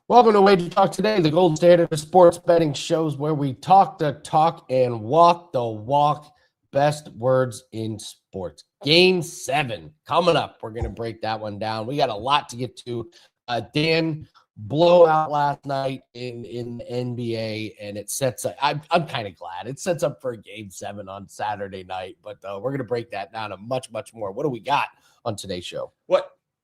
Welcome to WagerTalk Today, the gold standard of sports betting shows where we talk the talk and walk the walk. Best words in sports. Game 7 coming up. We're going to break that one down. We got a lot to get to. Dan, blowout last night in the NBA, and it sets up. I'm kind of glad it sets up for a Game 7 on Saturday night, but we're going to break that down and much more. What do we got on today's show?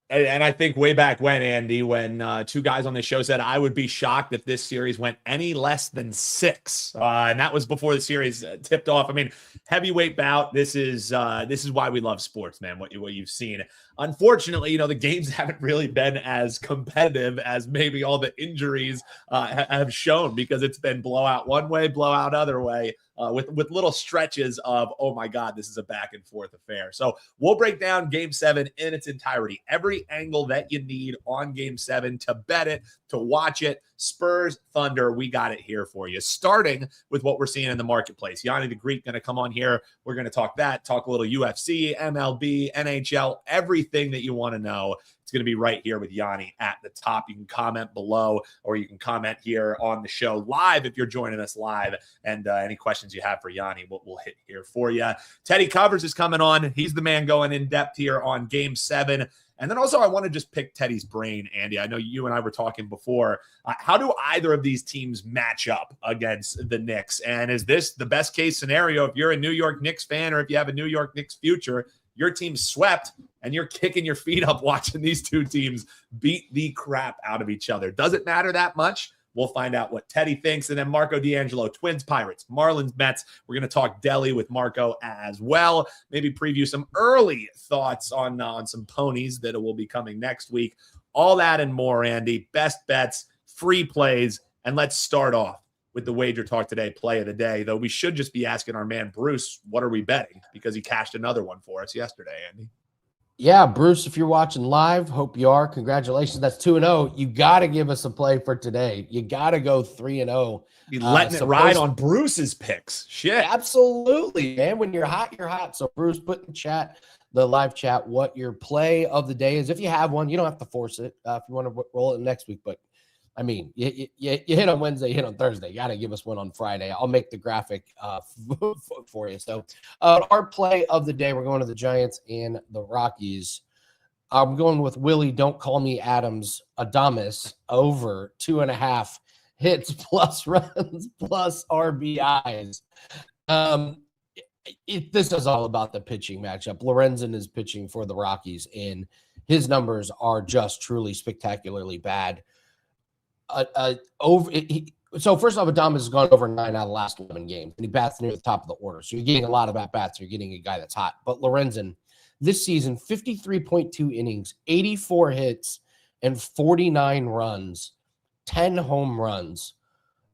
And I think way back when, Andy, when two guys on the show said I would be shocked if this series went any less than 6, and that was before the series tipped off. I mean, heavyweight bout. This is why we love sports, man. What you've seen. Unfortunately, the games haven't really been as competitive as maybe all the injuries have shown, because it's been blowout one way, blowout other way. With little stretches of, oh my God, this is a back and forth affair. So we'll break down Game 7 in its entirety. Every angle that you need on Game 7 to bet it, to watch it. Spurs, Thunder, we got it here for you. Starting with what we're seeing in the marketplace. Yanni the Greek going to come on here. We're going to talk a little UFC, MLB, NHL, everything that you want to know. It's going to be right here with Yanni at the top. You can comment below, or you can comment here on the show live if you're joining us live. And any questions you have for Yanni, we'll hit here for you. Teddy Covers is coming on. He's the man going in depth here on Game 7. And then also I want to just pick Teddy's brain, Andy. I know you and I were talking before. How do either of these teams match up against the Knicks? And is this the best case scenario if you're a New York Knicks fan, or if you have a New York Knicks future, your team's swept and you're kicking your feet up watching these two teams beat the crap out of each other? Does it matter that much? We'll find out what Teddy thinks. And then Marco D'Angelo, Twins, Pirates, Marlins, Mets. We're going to talk Delhi with Marco as well. Maybe preview some early thoughts on some ponies that will be coming next week. All that and more, Andy. Best bets, free plays. And let's start off with the WagerTalk Today play of the day, though we should just be asking our man Bruce, what are we betting? Because he cashed another one for us yesterday, Andy. Yeah, Bruce, if you're watching live, hope you are. Congratulations. That's 2-0. You got to give us a play for today. You got to go 3-0. You're letting it ride on Bruce's picks. Shit. Absolutely, man. When you're hot, you're hot. So, Bruce, put in the live chat, what your play of the day is. If you have one, you don't have to force it if you want to roll it next week. But, I mean, you hit on Wednesday, you hit on Thursday. You got to give us one on Friday. I'll make the graphic for you. So our play of the day, we're going to the Giants and the Rockies. I'm going with Willie, don't call me Adams, Adames, over 2.5 hits plus runs plus RBIs. This is all about the pitching matchup. Lorenzen is pitching for the Rockies, and his numbers are just truly spectacularly bad. So first off, Adames has gone over 9 out of the last 11 games, and he bats near the top of the order. So you're getting a lot of at-bats. You're getting a guy that's hot. But Lorenzen, this season, 53.2 innings, 84 hits, and 49 runs, 10 home runs.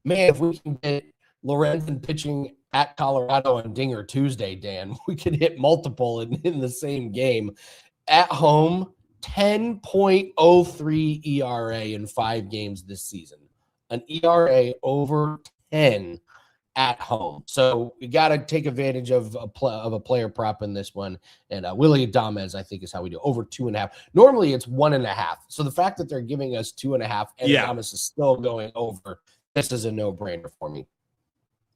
Man, if we can get Lorenzen pitching at Colorado on Dinger Tuesday, Dan, we could hit multiple in the same game. At home, 10.03 ERA in 5 games this season. An ERA over 10 at home. So we got to take advantage of a player prop in this one. And Willie Adames, I think, is how we do over 2.5. Normally it's 1.5. So the fact that they're giving us 2.5 and Adames is still going over, this is a no-brainer for me.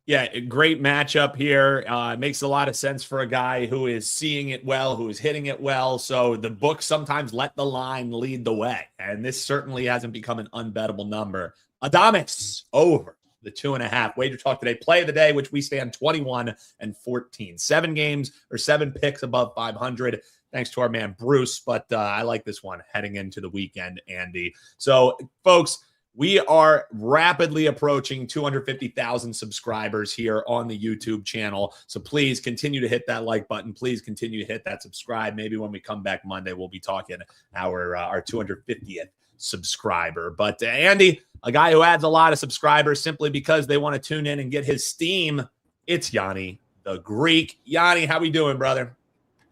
Yeah, a great matchup here. It makes a lot of sense for a guy who is seeing it well, who is hitting it well. So the books sometimes let the line lead the way. And this certainly hasn't become an unbettable number. Adames over the 2.5. WagerTalk Today play of the day, which we stand 21-14. 7 games or 7 picks above 500. Thanks to our man Bruce. But I like this one heading into the weekend, Andy. So, folks, we are rapidly approaching 250,000 subscribers here on the YouTube channel. So please continue to hit that like button. Please continue to hit that subscribe. Maybe when we come back Monday, we'll be talking our 250th subscriber. But Andy, a guy who adds a lot of subscribers simply because they want to tune in and get his steam, it's Yanni the Greek. Yanni, how we doing, brother?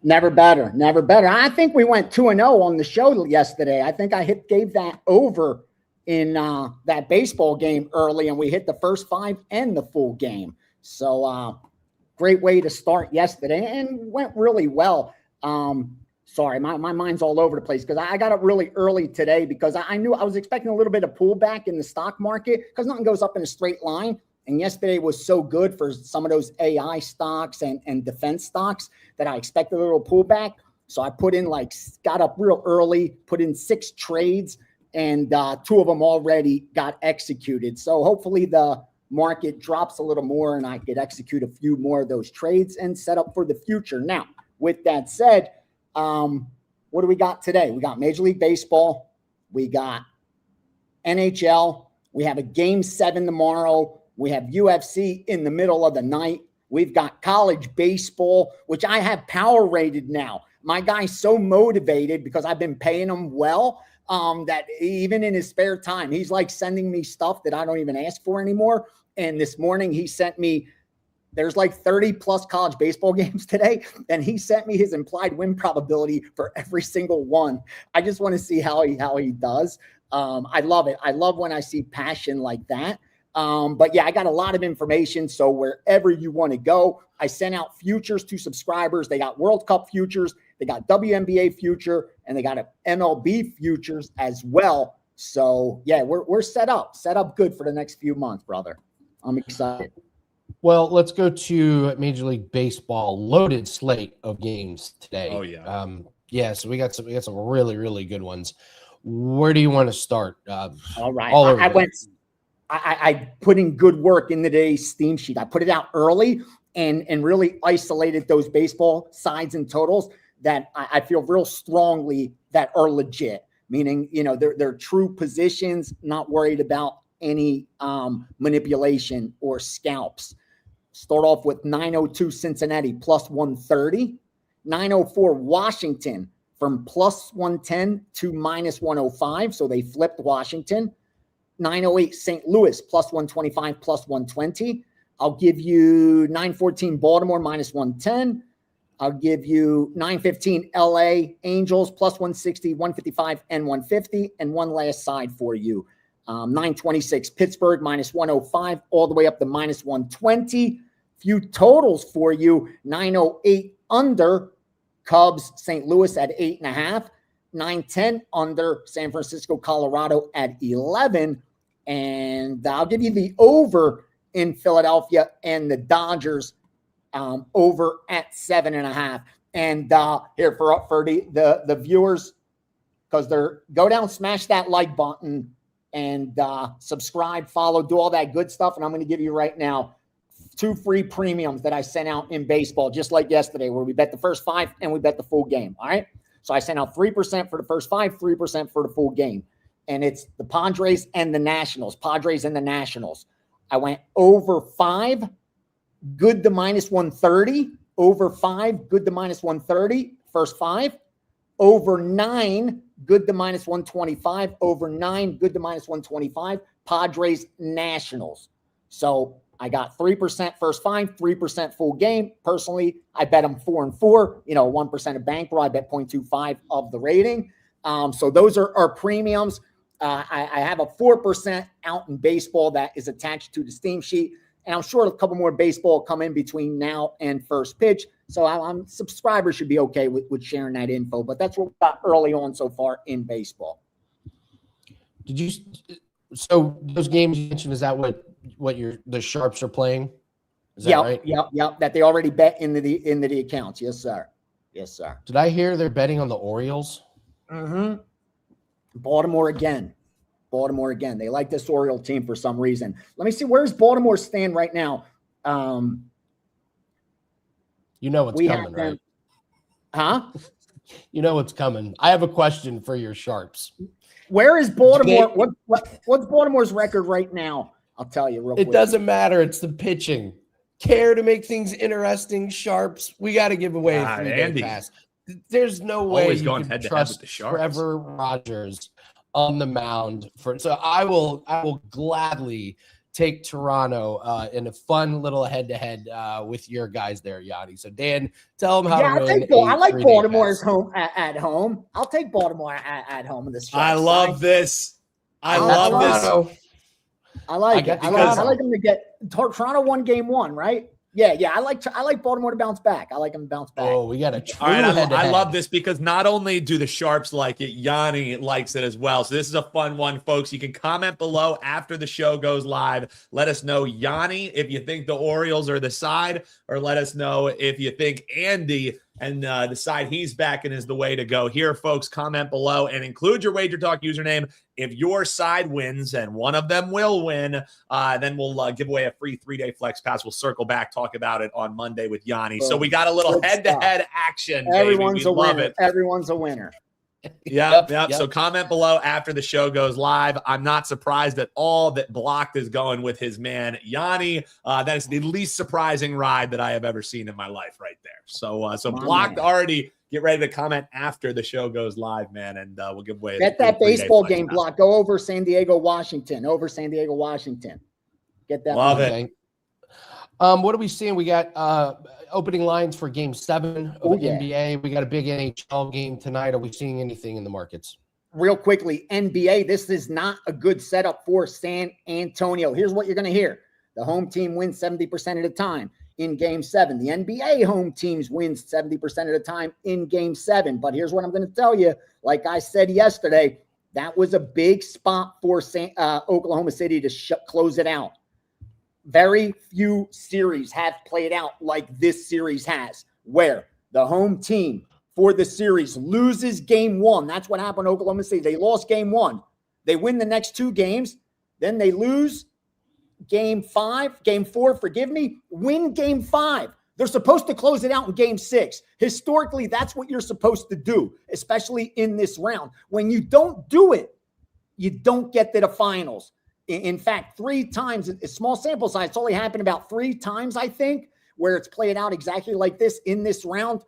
Never better. Never better. I think we went 2-0 on the show yesterday. I think I gave that over in that baseball game early, and we hit the first 5 and the full game. So great way to start yesterday, and went really well. Sorry, my mind's all over the place because I got up really early today because I knew I was expecting a little bit of pullback in the stock market because nothing goes up in a straight line. And yesterday was so good for some of those AI stocks and defense stocks that I expected a little pullback. So I got up real early, put in 6 trades, and 2 of them already got executed. So hopefully the market drops a little more and I could execute a few more of those trades and set up for the future. Now, with that said, what do we got today? We got Major League Baseball. We got NHL. We have a Game 7 tomorrow. We have UFC in the middle of the night. We've got college baseball, which I have power rated now. My guy's so motivated because I've been paying him well that even in his spare time, he's like sending me stuff that I don't even ask for anymore. And this morning he sent me, there's like 30 plus college baseball games today, and he sent me his implied win probability for every single one. I just want to see how he does. I love it. I love when I see passion like that. But yeah, I got a lot of information. So wherever you want to go, I sent out futures to subscribers. They got World Cup futures, they got WNBA future, and they got an MLB futures as well. So yeah, we're set up good for the next few months, brother. I'm excited. Well, let's go to Major League Baseball. Loaded slate of games today. Oh yeah. Yeah. So we got some really, really good ones. Where do you want to start? All right. I put in good work in today's steam sheet. I put it out early and really isolated those baseball sides and totals that I feel real strongly that are legit, meaning, they're true positions, not worried about any manipulation or scalps. Start off with 902 Cincinnati plus 130, 904 Washington from plus 110 to minus 105. So they flipped Washington. 908 St. Louis plus 125 plus 120. I'll give you 914 Baltimore minus 110. I'll give you 915 LA Angels plus 160, 155, and 150. And one last side for you. 926 Pittsburgh minus 105 all the way up to minus 120. Few totals for you. 908 under Cubs St. Louis at 8.5. 910 under San Francisco, Colorado at 11. And I'll give you the over in Philadelphia and the Dodgers over at 7.5. And here for the viewers, because go down, smash that like button and subscribe, follow, do all that good stuff. And I'm going to give you right now 2 free premiums that I sent out in baseball, just like yesterday, where we bet the first 5 and we bet the full game. All right. So I sent out 3% for the first 5, 3% for the full game. And it's the Padres and the Nationals. Padres and the Nationals. I went over 5, good to minus 130. Over 5, good to minus 130. First 5. Over 9, good to minus 125. Over 9, good to minus 125. Padres Nationals. So I got 3% first 5, 3% full game. Personally, I bet them 4 and 4. 1% of bankroll. I bet 0.25 of the rating. So those are premiums. I have a 4% out in baseball that is attached to the steam sheet. And I'm sure a couple more baseball come in between now and first pitch. So subscribers should be okay with sharing that info. But that's what we got early on so far in baseball. So those games you mentioned, is that what the Sharps are playing? Is that right? Yep. That they already bet into the accounts. Yes, sir. Did I hear they're betting on the Orioles? Mm-hmm. Baltimore again. They like this Oriole team for some reason. Let me see. Where's Baltimore stand right now? You know what's coming, right? Huh? You know what's coming. I have a question for your Sharps. Where is Baltimore? What's Baltimore's record right now? I'll tell you real quick. It doesn't matter. It's the pitching. Care to make things interesting, Sharps. We got to give away a 3-day pass. There's no way you can trust Trevor Rogers on the mound. So I will gladly take Toronto in a fun little head-to-head with your guys there, Yanni. So Dan, tell them how to win. I like Baltimore's home at home. I'll take Baltimore at home in this. I love this. I like it. I like them to get Toronto won game 1, right? Yeah. I like Baltimore to bounce back. I like them to bounce back. Oh, we got a true All right, I head-to-head. love this because not only do the Sharps like it, Yanni likes it as well. So this is a fun one, folks. You can comment below after the show goes live. Let us know, Yanni, if you think the Orioles are the side, or let us know if you think Andy and the side he's backing is the way to go. Here, folks, comment below and include your WagerTalk username. If your side wins, and one of them will win, then we'll give away a free 3-day flex pass. We'll circle back, talk about it on Monday with Yanni. So we got a little head-to-head action. Everyone's a winner. It. Everyone's a winner. Yep. So comment below after the show goes live. I'm not surprised at all that Blocked is going with his man Yanni. That is the least surprising ride that I have ever seen in my life right there. So Blocked already get ready to comment after the show goes live, man, and we'll give away. Get that baseball game block. Go over San Diego, Washington. Get that. Love it. What are we seeing? We got opening lines for Game 7 of the NBA. We got a big NHL game tonight. Are we seeing anything in the markets? Real quickly, NBA, this is not a good setup for San Antonio. Here's what you're going to hear. The home team wins 70% of the time in Game 7. The NBA home teams wins 70% of the time in Game 7. But here's what I'm going to tell you. Like I said yesterday, that was a big spot for Oklahoma City to close it out. Very few series have played out like this series has, where the home team for the series loses Game 1. That's what happened to Oklahoma City. They lost Game 1. They win the next 2 games. Then they lose Game 4, win Game 5. They're supposed to close it out in Game 6. Historically, that's what you're supposed to do, especially in this round. When you don't do it, you don't get to the finals. In fact, 3 times, a small sample size, it's only happened about 3 times, I think, where it's played out exactly like this in this round.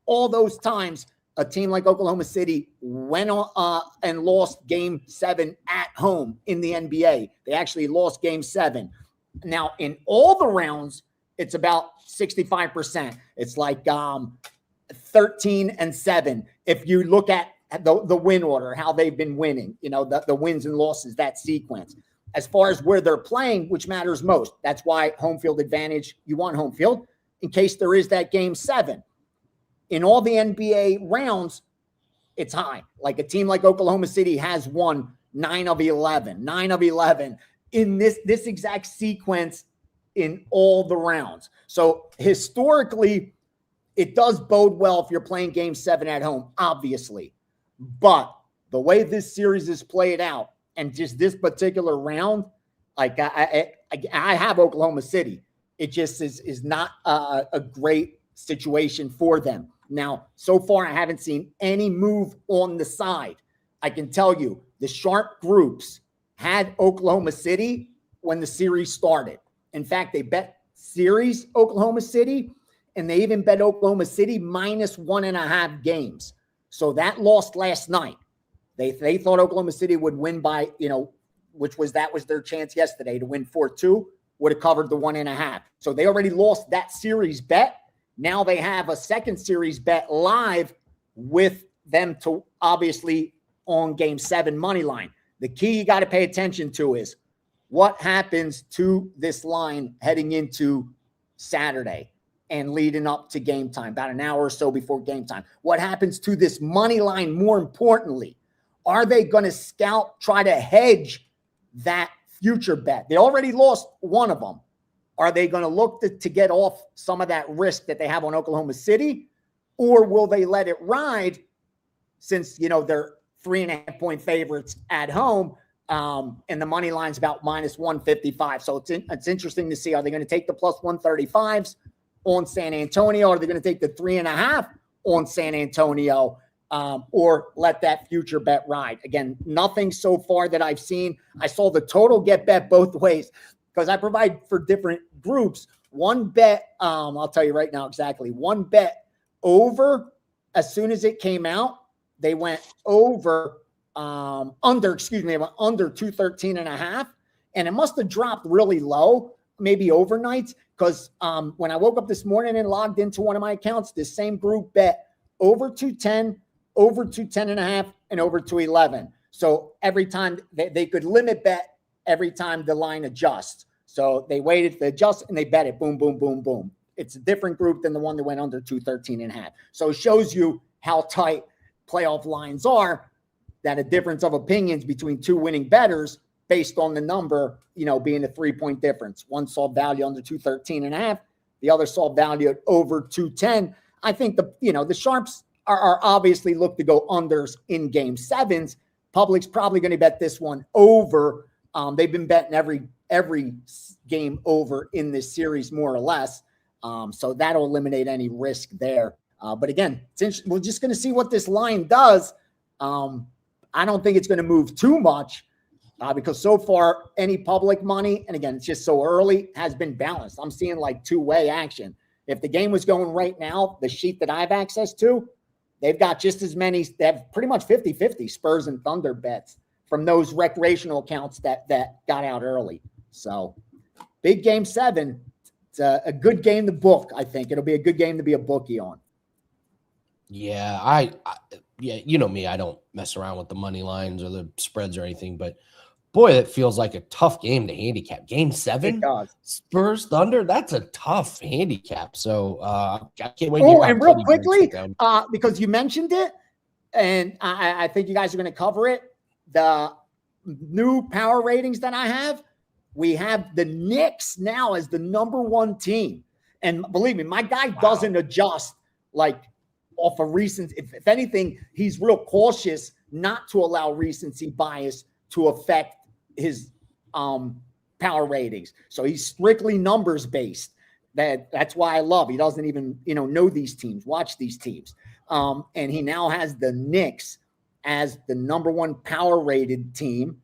All those times, a team like Oklahoma City went on and lost Game 7 at home in the NBA. They actually lost Game 7. Now, in all the rounds, it's about 65%. It's like 13-7. If you look at the win order, how they've been winning, the wins and losses, that sequence. As far as where they're playing, which matters most, that's why home field advantage, you want home field in case there is that Game 7. In all the NBA rounds, it's high. Like a team like Oklahoma City has won 9 of 11 in this exact sequence in all the rounds. So historically, it does bode well if you're playing Game 7 at home, obviously. But the way this series is played out, and just this particular round, like I have Oklahoma City. It just is not a great situation for them. Now, so far, I haven't seen any move on the side. I can tell you the sharp groups had Oklahoma City when the series started. In fact, they bet series Oklahoma City, and they even bet Oklahoma City -1.5 games. So that lost last night. They thought Oklahoma City would win by, that was their chance yesterday to win 4-2, would have covered the 1.5. So they already lost that series bet. Now they have a second series bet live with them to obviously on Game 7 money line. The key you got to pay attention to is what happens to this line heading into Saturday and leading up to game time, about an hour or so before game time. What happens to this money line more importantly? Are they going to try to hedge that future bet? They already lost one of them. Are they going to look to get off some of that risk that they have on Oklahoma City? Or will they let it ride since, they're 3.5-point favorites at home and the money line's about -155. So it's interesting to see. Are they going to take the +135s on San Antonio? Are they going to take the 3.5 on San Antonio? Or let that future bet ride? Again, nothing so far that I've seen. I saw the total get bet both ways because I provide for different groups. One bet, I'll tell you right now exactly. One bet over as soon as it came out, they went over under 213.5, and it must have dropped really low, maybe overnight, because when I woke up this morning and logged into one of my accounts, this same group bet over 210, over 210.5, and over 211. So every time they could limit bet every time the line adjusts. So they waited to adjust and they bet it. Boom, boom, boom, boom. It's a different group than the one that went under 213.5. So it shows you how tight playoff lines are, that a difference of opinions between two winning bettors based on the number, being a 3-point difference. One saw value under 213.5. The other saw value at over 210. I think the Sharps are obviously look to go unders in game sevens. Public's probably going to bet this one over. They've been betting every game over in this series, more or less. So that'll eliminate any risk there. But again, we're just going to see what this line does. I don't think it's going to move too much because so far any public money, and again, it's just so early, has been balanced. I'm seeing like two-way action. If the game was going right now, the sheet that I have access to, they've got just as many. They have pretty much 50-50 Spurs and Thunder bets from those recreational accounts that got out early. So big game 7. It's a good game to book. I think it'll be a good game to be a bookie on. Yeah, yeah, you know me, I don't mess around with the money lines or the spreads or anything, but boy, that feels like a tough game to handicap. Game 7, Spurs Thunder, that's a tough handicap. So I can't wait. Oh, and real quickly, because you mentioned it, and I think you guys are going to cover it. The new power ratings that I have, we have the Knicks now as the number 1 team. And believe me, my guy doesn't adjust like off of recency. If anything, he's real cautious not to allow recency bias to affect his power ratings. So he's strictly numbers based. That's why I love. He doesn't even know these teams, watch these teams. And he now has the Knicks as the number 1 power rated team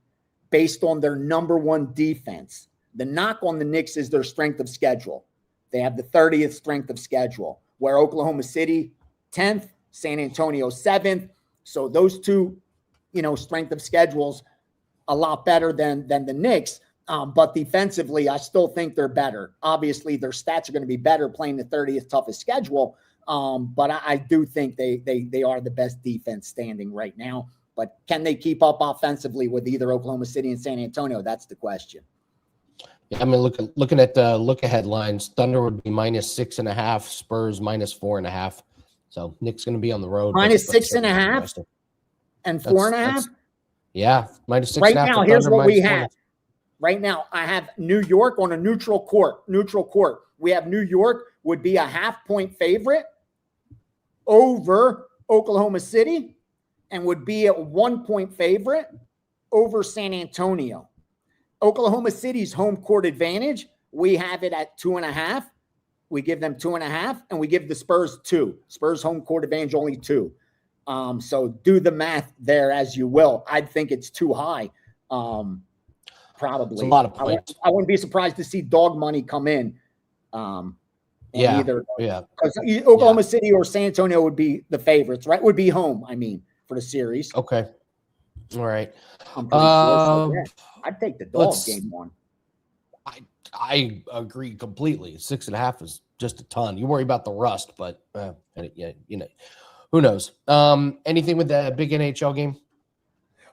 based on their number 1 defense. The knock on the Knicks is their strength of schedule. They have the 30th strength of schedule, where Oklahoma City 10th, San Antonio 7th. So those two, strength of schedules a lot better than the Knicks. But defensively, I still think they're better. Obviously, their stats are going to be better playing the 30th toughest schedule. But I do think they are the best defense standing right now. But can they keep up offensively with either Oklahoma City and San Antonio? That's the question. Yeah, I mean, looking at the look-ahead lines, Thunder would be -6.5, Spurs -4.5. So Nick's going to be on the road. -6.5 and 4.5. Yeah, -6.5. Right now, here's what we have. Right now, I have New York on a neutral court. We have New York would be a 0.5-point favorite over Oklahoma City and would be a 1-point favorite over San Antonio. Oklahoma City's home court advantage, we have it at 2.5. We give them 2.5, and we give the Spurs 2. Spurs home court advantage only 2. So do the math there as you will. I think it's too high. Probably it's a lot of points. I wouldn't be surprised to see dog money come in. Either because Oklahoma City or San Antonio would be the favorites, right? Would be home. I mean, for the series. Okay. All right. I'm pretty sure. So, I'd take the dog game 1. I agree completely. 6.5 is just a ton. You worry about the rust, but who knows? Anything with the big NHL game?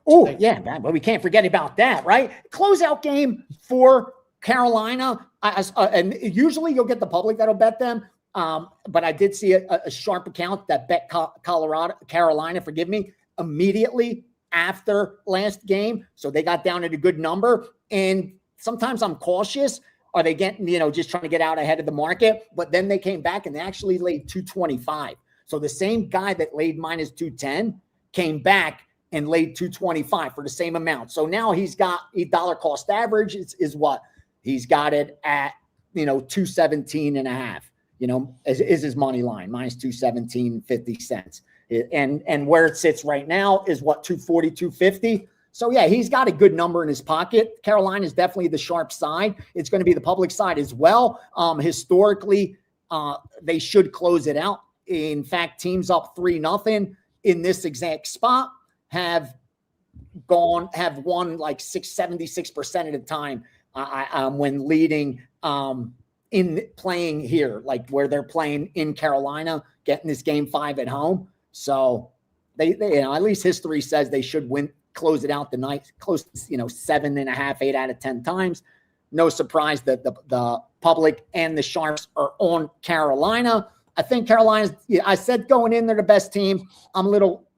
Oh yeah, but we can't forget about that, right? Closeout game for Carolina. And usually you'll get the public that'll bet them. But I did see a sharp account that bet Carolina, forgive me, immediately after last game. So they got down at a good number. And sometimes I'm cautious. Are they getting, just trying to get out ahead of the market? But then they came back and they actually laid 225. So the same guy that laid -210 came back and laid 225 for the same amount. So now he's got a dollar cost average is what? He's got it at, 217.5, is his money line, -217.50. And where it sits right now is what, 240, 250. So yeah, he's got a good number in his pocket. Carolina is definitely the sharp side. It's going to be the public side as well. Historically, they should close it out. In fact, teams up 3-0 in this exact spot have won like 76% of the time when leading in playing here, like where they're playing in Carolina, getting this game 5 at home. So they at least history says they should close it out the night, close to 7.5, 8 out of 10 times. no surprise that the public and the Sharks are on Carolina. I think Carolina's, I said going in, they're the best team. I'm a little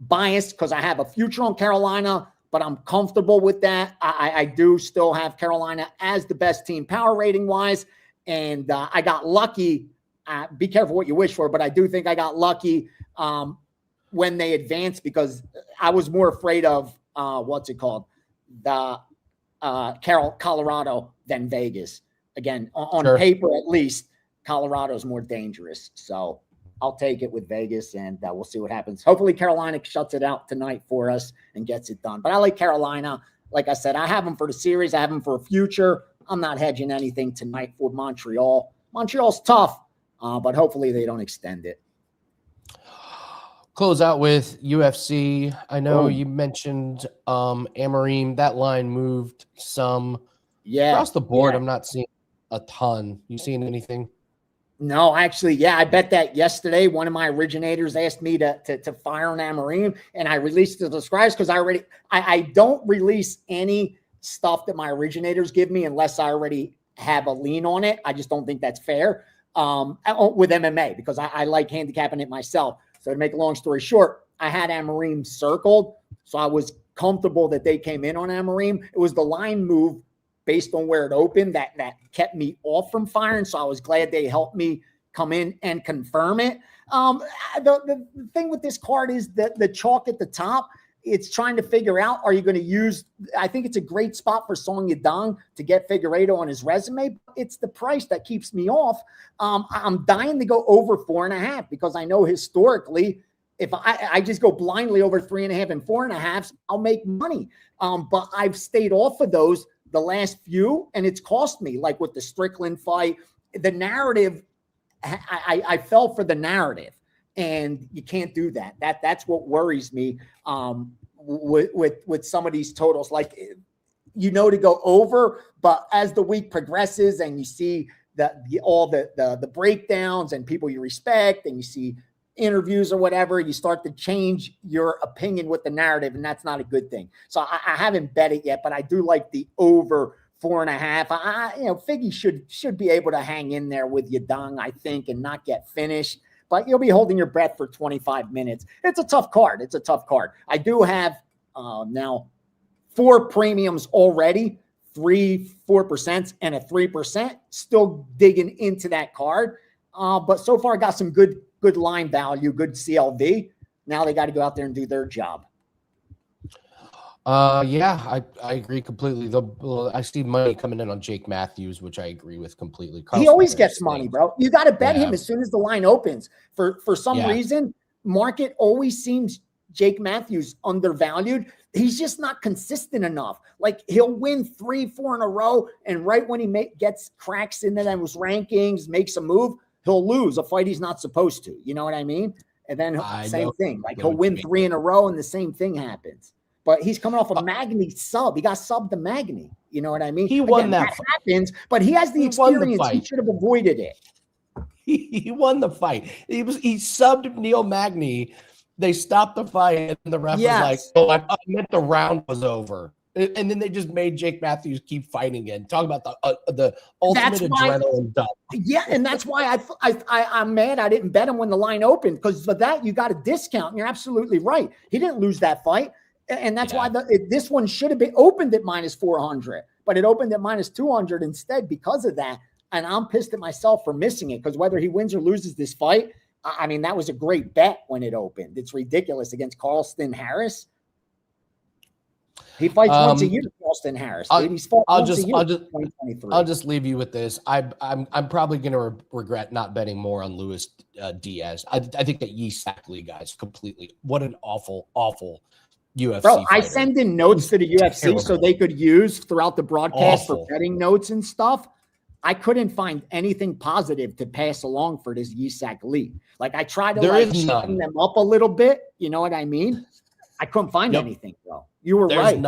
biased because I have a future on Carolina, but I'm comfortable with that. I do still have Carolina as the best team power rating wise. And I got lucky. Be careful what you wish for, but I do think I got lucky when they advanced, because I was more afraid of the Colorado than Vegas. Again, on paper at least, Colorado's more dangerous. So I'll take it with Vegas, and we'll see what happens. Hopefully Carolina shuts it out tonight for us and gets it done. But I like Carolina. Like I said, I have them for the series. I have them for a future. I'm not hedging anything tonight for Montreal. Montreal's tough, but hopefully they don't extend it. Close out with UFC. I know you mentioned Amarim. That line moved some. Yeah. Across the board, I'm not seeing a ton. You seeing anything? No, actually, I bet that yesterday one of my originators asked me to fire on Amarim, and I released the subscribers because I don't release any stuff that my originators give me unless I already have a lean on it. I just don't think that's fair with MMA, because I like handicapping it myself. So to make a long story short, I had Amarim circled, so I was comfortable that they came in on Amarim. It was the line move based on where it opened that kept me off from firing. So I was glad they helped me come in and confirm it. The thing with this card is that the chalk at the top, it's trying to figure out, are you going to use, I think it's a great spot for Song Yadong to get Figueiredo on his resume. It's the price that keeps me off. I'm dying to go over 4.5 because I know historically, if I just go blindly over 3.5 and 4.5, I'll make money. But I've stayed off of those the last few, and it's cost me, like with the Strickland fight, the narrative. I fell for the narrative, and you can't do that. That's what worries me with some of these totals. Like, to go over, but as the week progresses and you see all the breakdowns and people you respect, and you see interviews or whatever, you start to change your opinion with the narrative, and that's not a good thing. So I haven't bet it yet, but I do like the over 4.5. Figgy should be able to hang in there with Yadong, I think, and not get finished. But you'll be holding your breath for 25 minutes. It's a tough card. I do have now 4 premiums already, 4%, and a 3%. Still digging into that card. But so far I got some good line value, good CLV. Now they got to go out there and do their job. I agree completely. I see money coming in on Jake Matthews, which I agree with completely. He always gets money, bro. You got to bet him as soon as the line opens. For some reason, market always seems Jake Matthews undervalued. He's just not consistent enough. Like, he'll win 3-4 in a row, and right when he gets cracks into those rankings, makes a move, he'll lose a fight he's not supposed to. You know what I mean? And then same thing. Like, he'll win 3 in a row, and the same thing happens. But he's coming off a Magny sub. He got subbed to Magny. You know what I mean? He won that fight. Happens, but he has the experience. He should have avoided it. He won the fight. He subbed Neil Magny. They stopped the fight, and the ref was like, "Oh, I meant the round was over." And then they just made Jake Matthews keep fighting again. Talk about the ultimate adrenaline dump. Yeah, and that's why I'm mad I didn't bet him when the line opened, because for that you got a discount. And you're absolutely right. He didn't lose that fight. And that's why this one should have been opened at -400, but it opened at -200 instead because of that. And I'm pissed at myself for missing it, because whether he wins or loses this fight, I mean, that was a great bet when it opened. It's ridiculous against Carlston Harris. He fights once a year, Carlston Harris. I'll just leave you with this. I'm probably going to regret not betting more on Luis Diaz. I think that Yisak Lee guy's completely, what an awful UFC Bro, fighter. I send in notes to the UFC terrible. So they could use throughout the broadcast for betting notes and stuff. I couldn't find anything positive to pass along for this Yisak Lee. Like, I tried to shine them up a little bit. You know what I mean? I couldn't find anything, bro. You were right.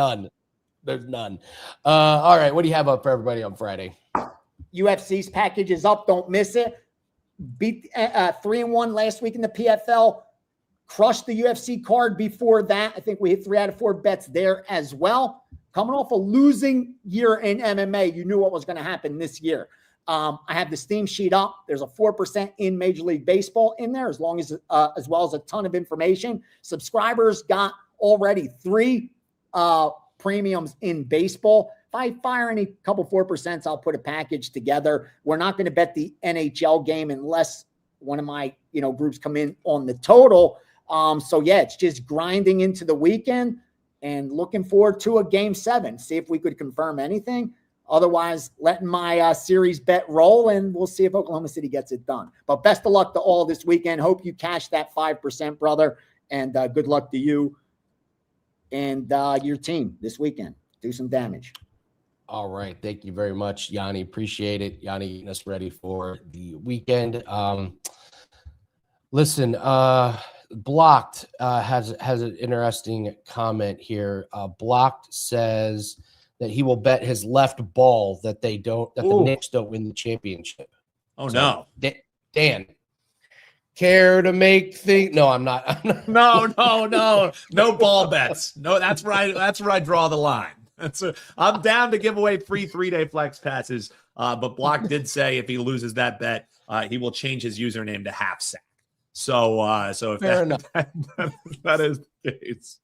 There's none. All right. What do you have up for everybody on Friday? UFC's package is up. Don't miss it. Beat 3-1 last week in the PFL. Crushed the UFC card before that. I think we hit 3 out of 4 bets there as well. coming off a losing year in MMA, you knew what was going to happen this year. I have the Steam sheet up. There's a 4% in Major League Baseball in there, as well as a ton of information. Subscribers got already 3 premiums in baseball. If I fire any couple 4%, I'll put a package together. We're not going to bet the NHL game unless one of my groups come in on the total. So yeah, it's just grinding into the weekend and looking forward to a game 7. See if we could confirm anything. Otherwise, letting my series bet roll, and we'll see if Oklahoma City gets it done. But best of luck to all this weekend. Hope you cash that 5%, brother, and good luck to you and your team this weekend. Do some damage. All right. Thank you very much, Yanni. Appreciate it. Yanni getting us ready for the weekend. Listen, Blocked has an interesting comment here. Blocked says that he will bet his left ball that the Knicks don't win the championship. Oh, so, no. Dan, care to make things? No, I'm not. No ball bets. No, that's where I draw the line. I'm down to give away free 3-day flex passes. But Block did say if he loses that bet, he will change his username to Half Sack. So if fair enough. That is the case.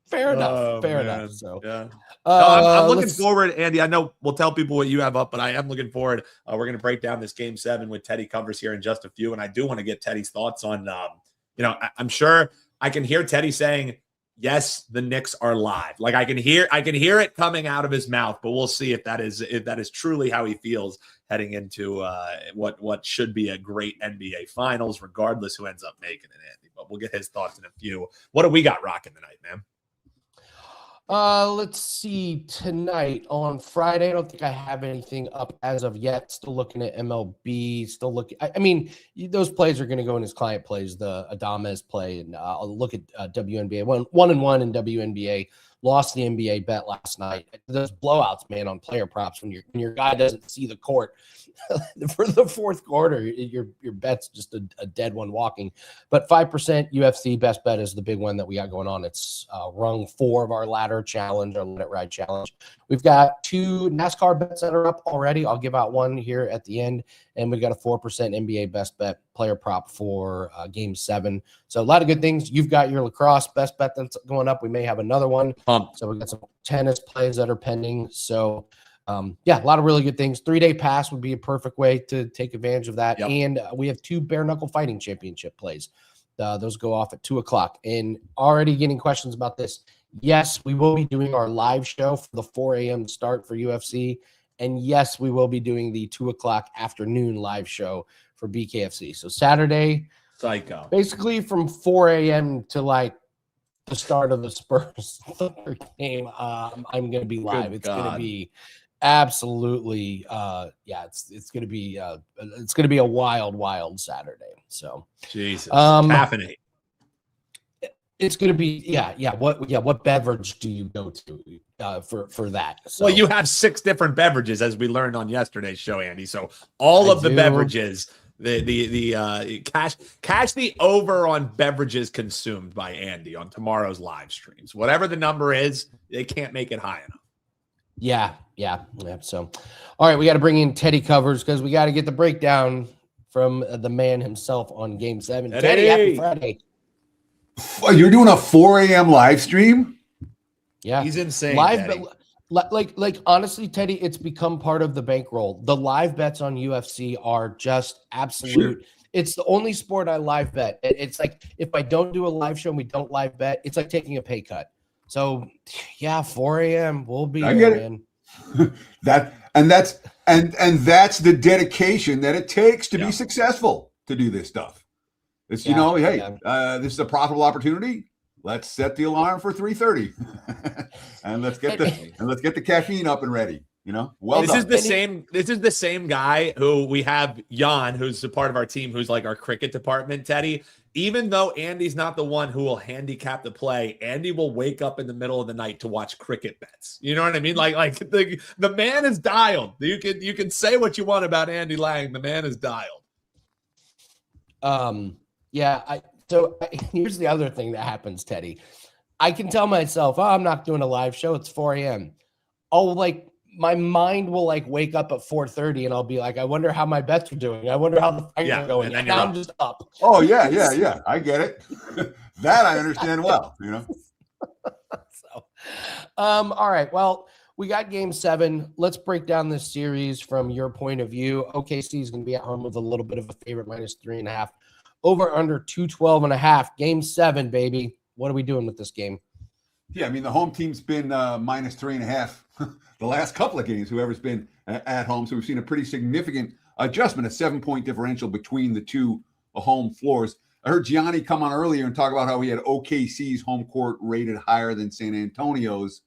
Fair enough. So yeah. I'm looking forward, Andy. I know we'll tell people what you have up, but I am looking forward. We're going to break down this game 7 with Teddy covers here in just a few, and I do want to get Teddy's thoughts on. I'm sure I can hear Teddy saying, "Yes, the Knicks are live." Like I can hear it coming out of his mouth, but we'll see if that is truly how he feels heading into what should be a great NBA Finals, regardless who ends up making it, Andy. But we'll get his thoughts in a few. What do we got rocking tonight, man? Let's see. Tonight on Friday, I don't think I have anything up as of yet. Still looking at MLB. Still looking. I mean, those plays are going to go in his client plays. The Adames play, and I'll look at WNBA. 1-1 in WNBA. Lost the NBA bet last night. Those blowouts, man, on player props when your guy doesn't see the court for the fourth quarter, your bet's just a dead one walking. But 5% UFC best bet is the big one that we got going on. It's rung 4 of our ladder challenge, our Let It Ride challenge. We've got 2 NASCAR bets that are up already. I'll give out one here at the end, and we've got a 4% NBA best bet player prop for game 7. So a lot of good things. You've got your lacrosse best bet that's going up. We may have another one. So we got some tennis plays that are pending. So a lot of really good things. 3-day pass would be a perfect way to take advantage of that. Yep. And we have 2 bare knuckle fighting championship plays. Those go off at 2:00. And already getting questions about this. Yes, we will be doing our live show for the 4 a.m. start for UFC. And yes, we will be doing the 2:00 afternoon live show for BKFC. So Saturday, psycho, basically from 4 a.m. to like the start of the Spurs Thunder game. I'm going to be live. It's going to be absolutely it's going to be a wild Saturday. So Jesus, caffeinate. It's going to be what beverage do you go to for that? So, well, you have 6 different beverages, as we learned on yesterday's show, Andy. So all of the beverages, the cash the over on beverages consumed by Andy on tomorrow's live streams. Whatever the number is, they can't make it high enough. Yeah. So, all right, we got to bring in Teddy covers because we got to get the breakdown from the man himself on Game 7. Teddy, happy Friday. You're doing a 4 a.m. live stream? Yeah, he's insane. Live, like honestly, Teddy, it's become part of the bankroll. The live bets on UFC are just absolute. Sure. It's the only sport I live bet. It's like if I don't do a live show and we don't live bet, it's like taking a pay cut. So, 4 a.m. we'll be there, man. That's the dedication that it takes to be successful to do this stuff. It's this is a profitable opportunity. Let's set the alarm for 3:30, and let's get the caffeine up and ready. This is the same guy who we have, Jan, who's a part of our team, who's like our cricket department, Teddy. Even though Andy's not the one who will handicap the play, Andy will wake up in the middle of the night to watch cricket bets. You know what I mean? Like the man is dialed. You can say what you want about Andy Lang. The man is dialed. Here's the other thing that happens, Teddy. I can tell myself, oh, I'm not doing a live show. It's 4 a.m. Oh, like my mind will like wake up at 4:30 and I'll be like, I wonder how my bets are doing. I wonder how the fights are going. And now I'm just up. Oh, yeah. I get it. That I understand well, So, all right. Well, we got game 7. Let's break down this series from your point of view. OKC is going to be at home with a little bit of a favorite, -3.5. Over under 212.5. Game 7, baby. What are we doing with this game? Yeah, I mean, the home team's been -3.5 the last couple of games, whoever's been at home. So we've seen a pretty significant adjustment, a 7-point differential between the two home floors. I heard Gianni come on earlier and talk about how he had OKC's home court rated higher than San Antonio's.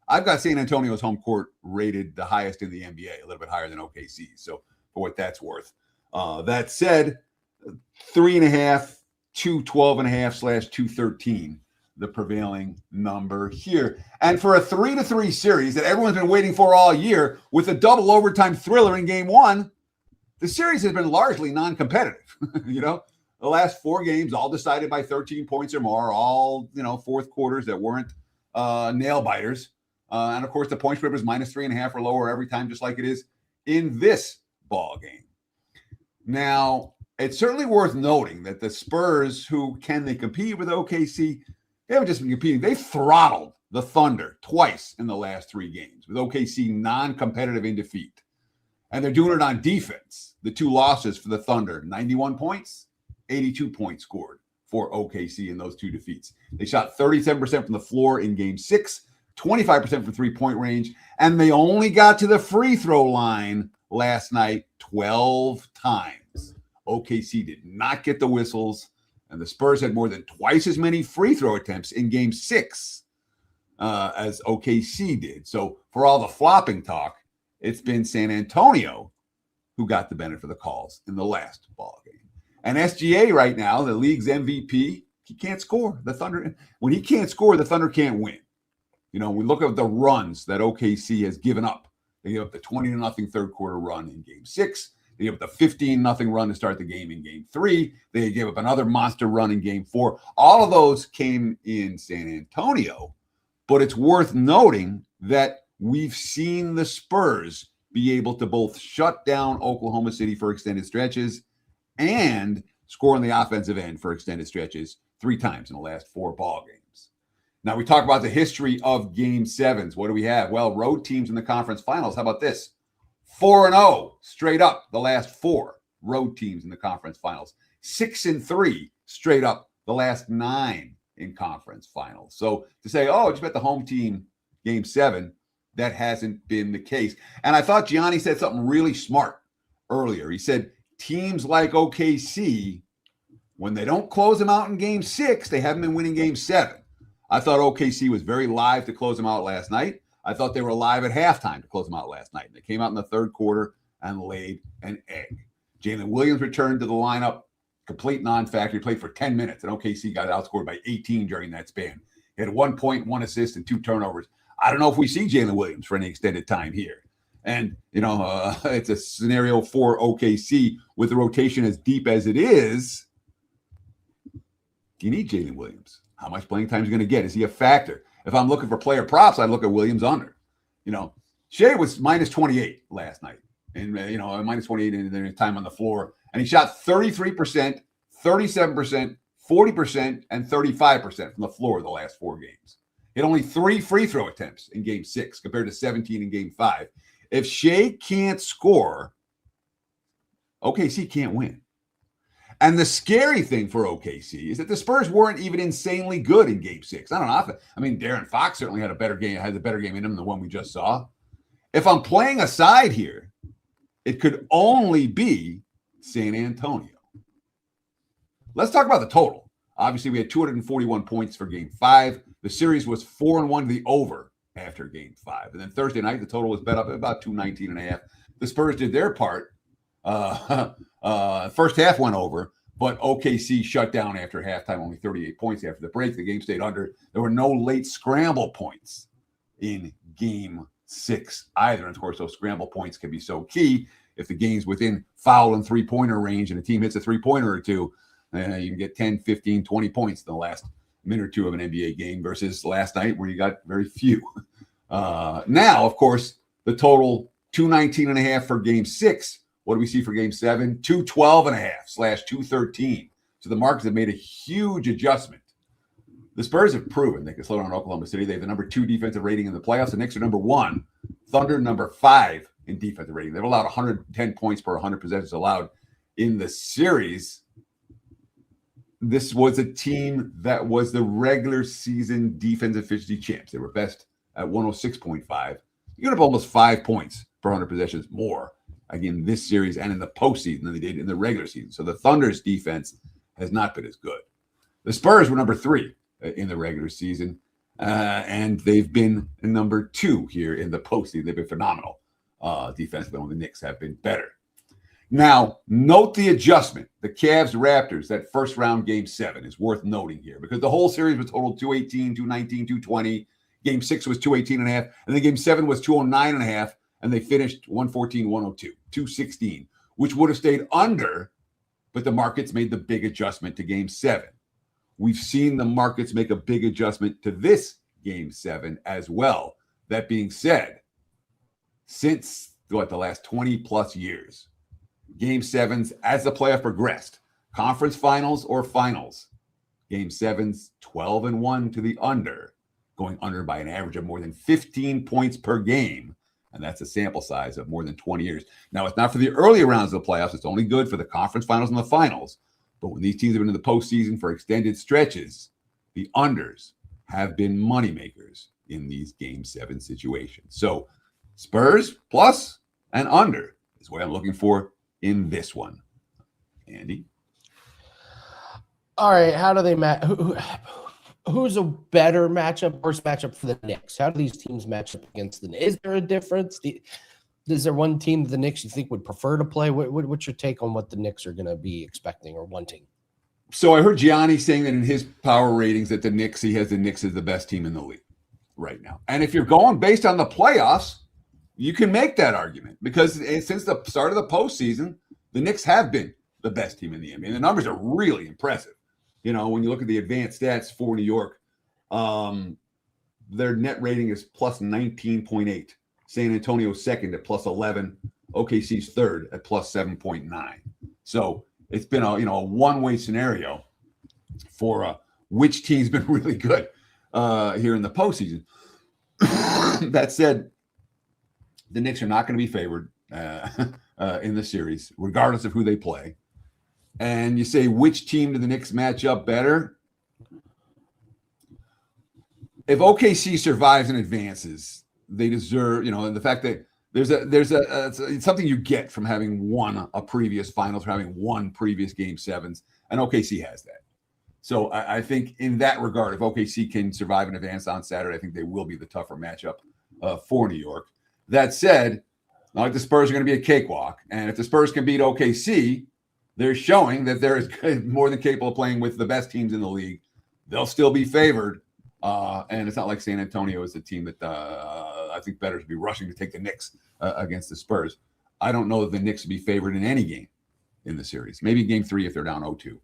I've got San Antonio's home court rated the highest in the NBA, a little bit higher than OKC's. So for what that's worth. That said, 3.5, 212.5/213, the prevailing number here. And for a 3-3 series that everyone's been waiting for all year, with a double overtime thriller in game 1, the series has been largely non-competitive. The last 4 games, all decided by 13 points or more, all, fourth quarters that weren't nail biters. And of course, the point spread was -3.5 or lower every time, just like it is in this ball game. Now, it's certainly worth noting that the Spurs, who can they compete with OKC? They haven't just been competing. They throttled the Thunder twice in the last 3 games, with OKC non-competitive in defeat. And they're doing it on defense. The 2 losses for the Thunder, 91 points, 82 points scored for OKC in those 2 defeats. They shot 37% from the floor in game 6, 25% from 3-point range, and they only got to the free throw line last night 12 times. OKC did not get the whistles, and the Spurs had more than twice as many free throw attempts in game 6 as OKC did. So for all the flopping talk, it's been San Antonio who got the benefit of the calls in the last ball game. And SGA right now, the league's MVP, he can't score. The Thunder, when he can't score, the Thunder can't win. We look at the runs that OKC has given up. They gave up the 20-0 third quarter run in game 6. They gave up the 15-0 run to start the game in game 3. They gave up another monster run in game 4. All of those came in San Antonio. But it's worth noting that we've seen the Spurs be able to both shut down Oklahoma City for extended stretches and score on the offensive end for extended stretches 3 times in the last 4 ball games. Now, we talk about the history of game 7s. What do we have? Well, road teams in the conference finals. How about this? 4-0 straight up the last 4 road teams in the conference finals. 6-3 straight up the last 9 in conference finals. So to say, oh, just bet the home team game 7, that hasn't been the case. And I thought Gianni said something really smart earlier. He said teams like OKC, when they don't close them out in game 6, they haven't been winning game 7. I thought OKC was very live to close them out last night. I thought they were live at halftime to close them out last night. They came out in the third quarter and laid an egg. Jalen Williams returned to the lineup, complete non-factor. He played for 10 minutes, and OKC got outscored by 18 during that span. He had 1 point, 1 assist, and 2 turnovers. I don't know if we see Jalen Williams for any extended time here. And, it's a scenario for OKC with the rotation as deep as it is. You need Jalen Williams. How much playing time is he going to get? Is he a factor? If I'm looking for player props, I'd look at Williams under. Shea was -28 last night. And, -28 in their time on the floor. And he shot 33%, 37%, 40%, and 35% from the floor the last 4 games. He had only 3 free throw attempts in game 6 compared to 17 in game 5. If Shea can't score, OKC can't win. And the scary thing for OKC is that the Spurs weren't even insanely good in game 6. I don't know. I mean, Darren Fox certainly had a better game in him than the one we just saw. If I'm playing a side here, it could only be San Antonio. Let's talk about the total. Obviously, we had 241 points for game 5. The series was 4-1 to the over after game 5. And then Thursday night, the total was bet up at about 219.5. The Spurs did their part. First half went over, but OKC shut down after halftime, only 38 points after the break. The game stayed under. There were no late scramble points in game 6 either. And of course, those scramble points can be so key. If the game's within foul and 3-pointer range and a team hits a 3-pointer or 2, you can get 10, 15, 20 points in the last minute or two of an NBA game versus last night where you got very few. Now, of course, the total 219.5 for game 6. What do we see for game 7? 212.5/213. So the markets have made a huge adjustment. The Spurs have proven they can slow down Oklahoma City. They have the number 2 defensive rating in the playoffs. The Knicks are number 1. Thunder number 5 in defensive rating. They've allowed 110 points per 100 possessions allowed in the series. This was a team that was the regular season defensive efficiency champs. They were best at 106.5. You get up almost 5 points per 100 possessions more again this series and in the postseason than they did in the regular season. So the Thunder's defense has not been as good. The Spurs were number 3 in the regular season, and they've been number 2 here in the postseason. They've been phenomenal defensively, when the Knicks have been better. Now, note the adjustment. The Cavs-Raptors, that first round game 7 is worth noting here because the whole series was totaled 218, 219, 220. Game 6 was 218.5, and then game 7 was 209.5, and they finished 114, 102, 216, which would have stayed under, but the markets made the big adjustment to game 7. We've seen the markets make a big adjustment to this game 7 as well. That being said, since the last 20 plus years, game 7s, as the playoff progressed, conference finals or finals, game 7s 12-1 to the under, going under by an average of more than 15 points per game. And that's a sample size of more than 20 years. Now, it's not for the early rounds of the playoffs. It's only good for the conference finals and the finals. But when these teams have been in the postseason for extended stretches, the unders have been moneymakers in these game 7 situations. So Spurs plus and under is what I'm looking for in this one. Andy? All right. How do they match? Who's a better matchup, worse matchup for the Knicks? How do these teams match up against the Knicks? Is there a difference? Is there one team that the Knicks you think would prefer to play? What's your take on what the Knicks are going to be expecting or wanting? So I heard Gianni saying that in his power ratings that he has the Knicks as the best team in the league right now. And if you're going based on the playoffs, you can make that argument because since the start of the postseason, the Knicks have been the best team in the NBA. And the numbers are really impressive. You know, when you look at the advanced stats for New York, their net rating is plus 19.8. San Antonio's second at plus 11. OKC's third at plus 7.9. So it's been a one-way scenario for which team's been really good here in the postseason. That said, the Knicks are not going to be favored in the series, regardless of who they play. And you say, which team do the Knicks match up better? If OKC survives and advances, they deserve, and the fact that there's it's something you get from having won a previous finals, or having won previous game 7s, and OKC has that. So I think in that regard, if OKC can survive and advance on Saturday, I think they will be the tougher matchup for New York. That said, not like the Spurs are going to be a cakewalk, and if the Spurs can beat OKC, they're showing that they're more than capable of playing with the best teams in the league. They'll still be favored. And it's not like San Antonio is a team that I think better to be rushing to take the Knicks against the Spurs. I don't know that the Knicks would be favored in any game in the series. Maybe game 3 if they're down 0-2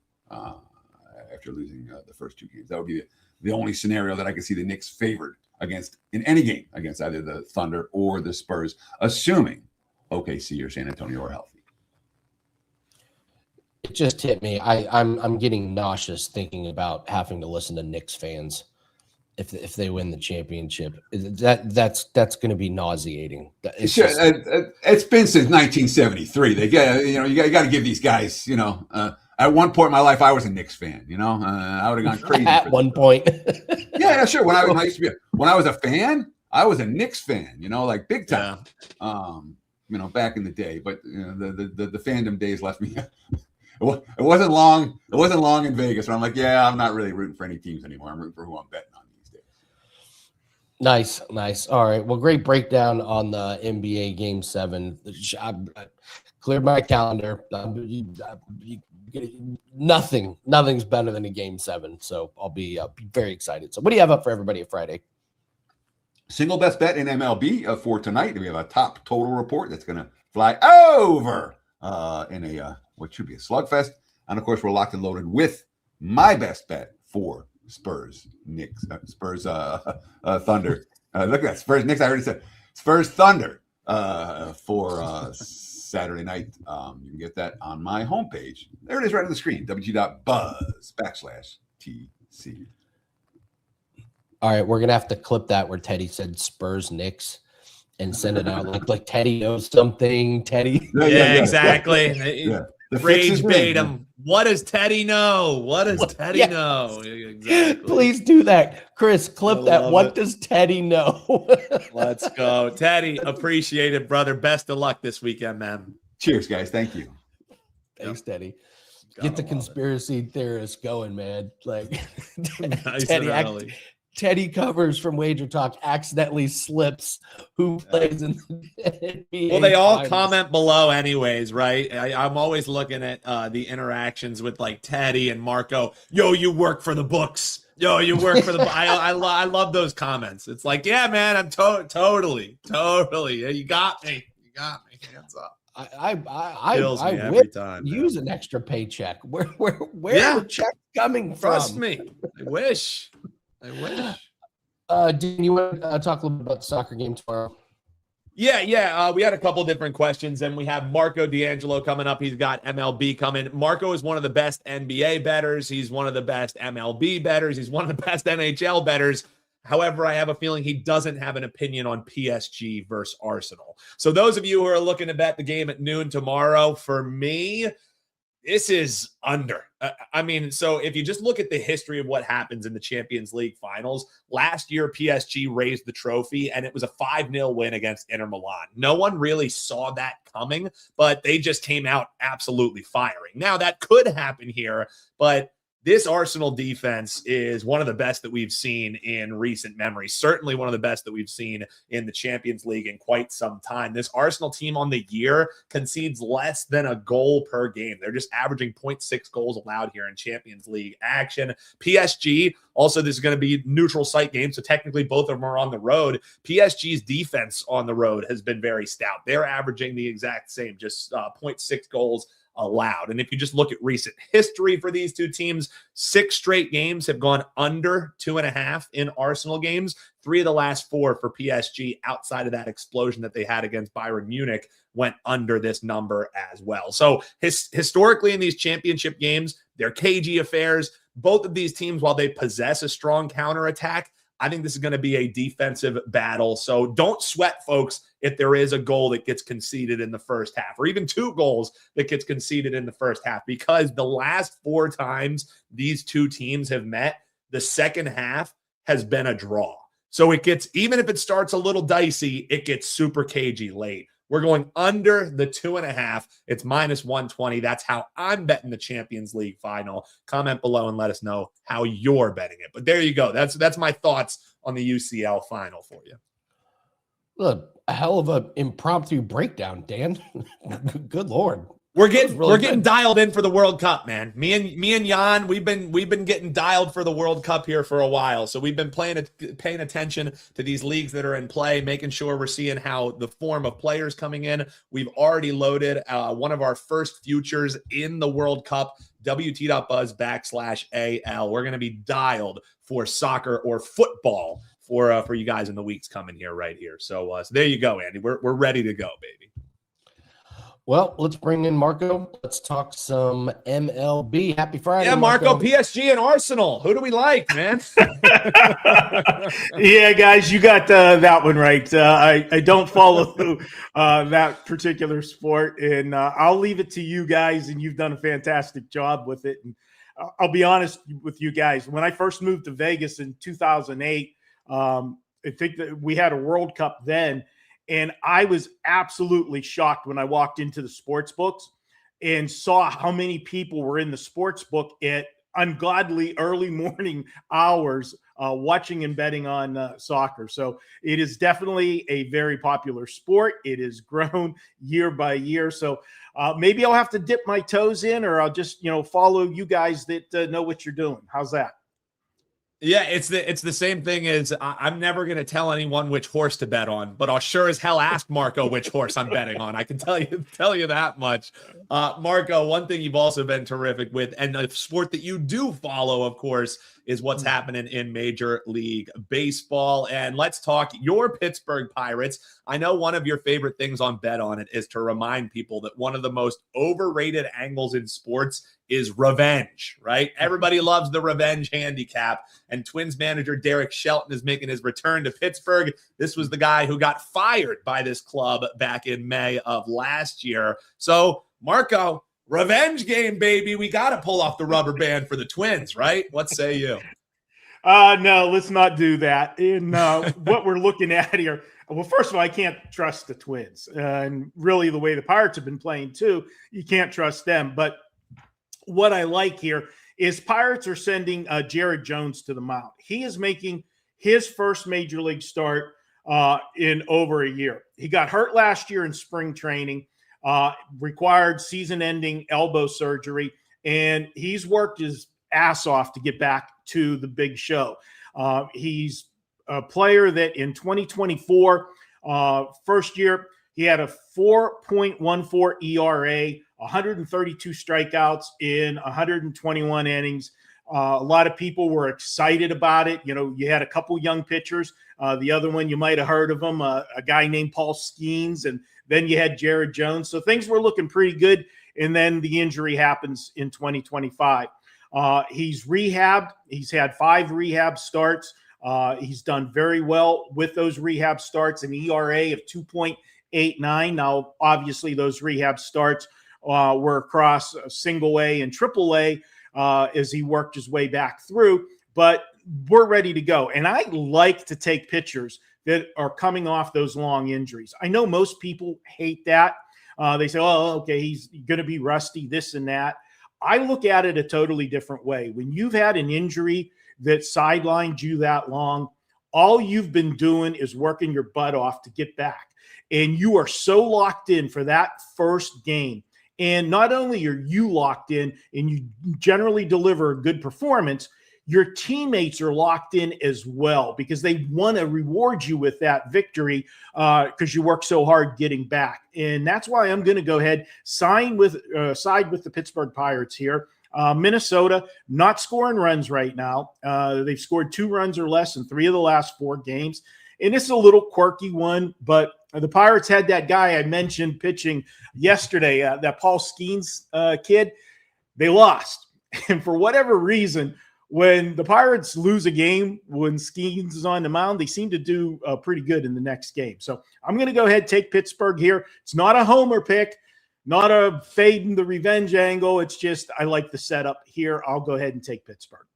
after losing the first 2 games. That would be the only scenario that I could see the Knicks favored against in any game against either the Thunder or the Spurs, assuming OKC or San Antonio are healthy. It just hit me. I'm getting nauseous thinking about having to listen to Knicks fans if they win the championship. That's going to be nauseating. It's been since 1973. They get you got to give these guys at one point in my life I was a Knicks fan. I would have gone crazy at one point. yeah, sure. When I was a fan, I was a Knicks fan. Like big time. Yeah. Back in the day. But the fandom days left me. It wasn't long. It wasn't long in Vegas where I'm like, yeah, I'm not really rooting for any teams anymore. I'm rooting for who I'm betting on these days. Nice. All right. Well, great breakdown on the NBA Game 7. I cleared my calendar. Nothing's better than a Game 7. So I'll be very excited. So what do you have up for everybody at Friday? Single best bet in MLB for tonight. We have a top total report that's going to fly over in what should be a slugfest. And of course, we're locked and loaded with my best bet for Spurs, Knicks, Spurs, Thunder. Look at that, Spurs, Knicks. I already said Spurs, Thunder for Saturday night. You can get that on my homepage. There it is, right on the screen. WG.buzz/TC. All right, we're gonna have to clip that where Teddy said Spurs Knicks and send it out like Teddy knows something. Teddy, yeah, exactly. Yeah. Rage bait him. What does Teddy know? What does Teddy know? Exactly. Please do that, Chris. Clip that. What it. does Teddy know? Let's go, Teddy. Appreciate it, brother. Best of luck this weekend, man. Cheers, guys. Thank you. Thanks, Teddy. Get the conspiracy theorists going, man. Like nice Teddy. Teddy covers from WagerTalk accidentally slips who plays in the NBA. Well, they all finals. comment below anyways, right? I'm always looking at the interactions with like Teddy and Marco. Yo, you work for the books. Yo, you work for the I love those comments. It's like, yeah, man, I'm totally. Yeah, you got me. Hands up. I every time, use an extra paycheck. Where are the checks coming from? Trust me. I wish. Dean, you want to talk a little bit about the soccer game tomorrow? Yeah. We had a couple different questions, and we have Marco D'Angelo coming up. He's got MLB coming. Marco is one of the best NBA bettors. He's one of the best MLB bettors. He's one of the best NHL bettors. However, I have a feeling he doesn't have an opinion on PSG versus Arsenal. So those of you who are looking to bet the game at noon tomorrow, for me, this is under. So if you just look at the history of what happens in the Champions League finals, last year PSG raised the trophy and it was a 5-0 win against Inter Milan. No one really saw that coming, but they just came out absolutely firing. Now that could happen here, but this Arsenal defense is one of the best that we've seen in recent memory. Certainly one of the best that we've seen in the Champions League in quite some time. This Arsenal team on the year concedes less than a goal per game. They're just averaging 0.6 goals allowed here in Champions League action. PSG, also this is going to be neutral site game, so technically both of them are on the road. PSG's defense on the road has been very stout. They're averaging the exact same, just 0.6 goals allowed. And if you just look at recent history for these two teams, 6 straight games have gone under 2.5 in Arsenal games. 3 of the last 4 for PSG outside of that explosion that they had against Bayern Munich went under this number as well. So historically in these championship games, they're cagey affairs. Both of these teams, while they possess a strong counterattack, I think this is going to be a defensive battle. So don't sweat, folks, if there is a goal that gets conceded in the first half, or even 2 goals that gets conceded in the first half, because the last 4 times these two teams have met, the second half has been a draw. So it gets, even if it starts a little dicey, it gets super cagey late. We're going under the 2.5. It's -120. That's how I'm betting the Champions League final. Comment below and let us know how you're betting it. But there you go. That's my thoughts on the UCL final for you. Look, a hell of an impromptu breakdown, Dan. Good Lord. We're getting dialed in for the World Cup, man. Me and Jan, we've been getting dialed for the World Cup here for a while. So we've been paying attention to these leagues that are in play, making sure we're seeing how the form of players coming in. We've already loaded one of our first futures in the World Cup, WT.buzz/AL. We're going to be dialed for soccer or football for you guys in the weeks coming here, right here. So there you go, Andy. We're ready to go, baby. Well, let's bring in Marco. Let's talk some MLB. Happy Friday. Yeah, Marco, PSG and Arsenal. Who do we like, man? Yeah, guys, you got that one right. I don't follow that particular sport, and I'll leave it to you guys, and you've done a fantastic job with it. And I'll be honest with you guys. When I first moved to Vegas in 2008, I think that we had a World Cup then, and I was absolutely shocked when I walked into the sports books and saw how many people were in the sports book at ungodly early morning hours watching and betting on soccer. So it is definitely a very popular sport. It has grown year by year. So maybe I'll have to dip my toes in, or I'll just, follow you guys that know what you're doing. How's that? Yeah, it's the same thing as I'm never going to tell anyone which horse to bet on, but I'll sure as hell ask Marco which horse I'm betting on. I can tell you that much. Marco, one thing you've also been terrific with, and a sport that you do follow, of course, is what's happening in Major League Baseball. And let's talk your Pittsburgh Pirates. I know one of your favorite things on Bet On It is to remind people that one of the most overrated angles in sports is revenge, right? Everybody loves the revenge handicap, and Twins manager Derek Shelton is making his return to Pittsburgh. This was the guy who got fired by this club back in May of last year. So, Marco, revenge game, baby. We got to pull off the rubber band for the Twins, right? What say you? No, let's not do that. In what we're looking at here, well, first of all, I can't trust the Twins. And really the way the Pirates have been playing too, you can't trust them. But what I like here is Pirates are sending Jared Jones to the mound. He is making his first major league start in over a year. He got hurt last year in spring training, required season-ending elbow surgery, and he's worked his ass off to get back to the big show. He's a player that in 2024, first year, he had a 4.14 ERA, 132 strikeouts in 121 innings. A lot of people were excited about it. You know, you had a couple young pitchers. The other one, you might have heard of him, a guy named Paul Skeens, and then you had Jared Jones. So things were looking pretty good, and then the injury happens in 2025. He's rehabbed. He's had 5 rehab starts. He's done very well with those rehab starts, an ERA of 2.89. Now, obviously, those rehab starts were across single A and triple A as he worked his way back through, but we're ready to go. And I like to take pitchers that are coming off those long injuries. I know most people hate that. They say, oh, okay, he's going to be rusty, this and that. I look at it a totally different way. When you've had an injury that sidelined you that long, all you've been doing is working your butt off to get back. And you are so locked in for that first game. And not only are you locked in and you generally deliver a good performance, your teammates are locked in as well because they want to reward you with that victory because you work so hard getting back. And that's why I'm going to go ahead, side with the Pittsburgh Pirates here. Minnesota not scoring runs right now. They've scored 2 runs or less in 3 of the last 4 games. And it's a little quirky one, but the Pirates had that guy I mentioned pitching yesterday, that Paul Skeens kid. They lost. And for whatever reason, when the Pirates lose a game, when Skeens is on the mound, they seem to do pretty good in the next game. So I'm going to go ahead and take Pittsburgh here. It's not a homer pick, not a fading the revenge angle. It's just I like the setup here. I'll go ahead and take Pittsburgh.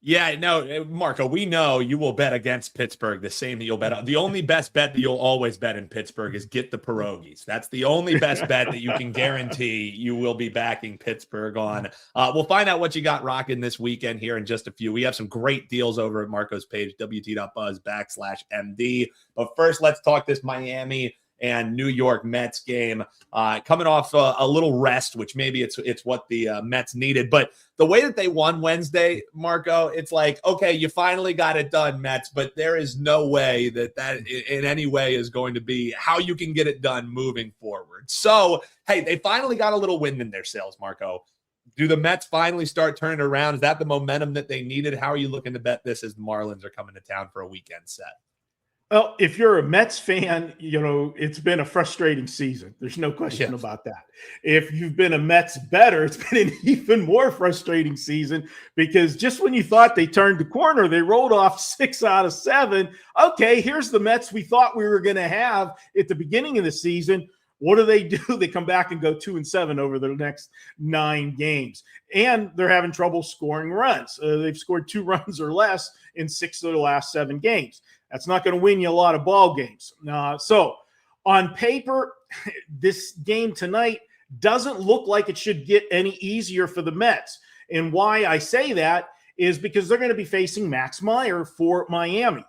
Yeah, no, Marco, we know you will bet against Pittsburgh the same that you'll bet on. The only best bet that you'll always bet in Pittsburgh is get the pierogies. That's the only best bet that you can guarantee you will be backing Pittsburgh on. We'll find out what you got rocking this weekend here in just a few. We have some great deals over at Marco's page, wt.buzz/MD. But first, let's talk this Miami and New York Mets game, coming off a little rest, which maybe it's what the Mets needed. But the way that they won Wednesday, Marco, it's like, okay, you finally got it done, Mets, but there is no way that in any way is going to be how you can get it done moving forward. So, hey, they finally got a little wind in their sails, Marco. Do the Mets finally start turning around? Is that the momentum that they needed? How are you looking to bet this as the Marlins are coming to town for a weekend set? Well, if you're a Mets fan, you know, it's been a frustrating season. There's no question about that. If you've been a Mets bettor, it's been an even more frustrating season because just when you thought they turned the corner, they rolled off 6 out of 7. Okay, here's the Mets we thought we were going to have at the beginning of the season. What do? They come back and go 2-7 over the next 9 games. And they're having trouble scoring runs. They've scored 2 runs or less in 6 of the last 7 games. That's not going to win you a lot of ball games. So on paper, this game tonight doesn't look like it should get any easier for the Mets. And why I say that is because they're going to be facing Max Meyer for Miami.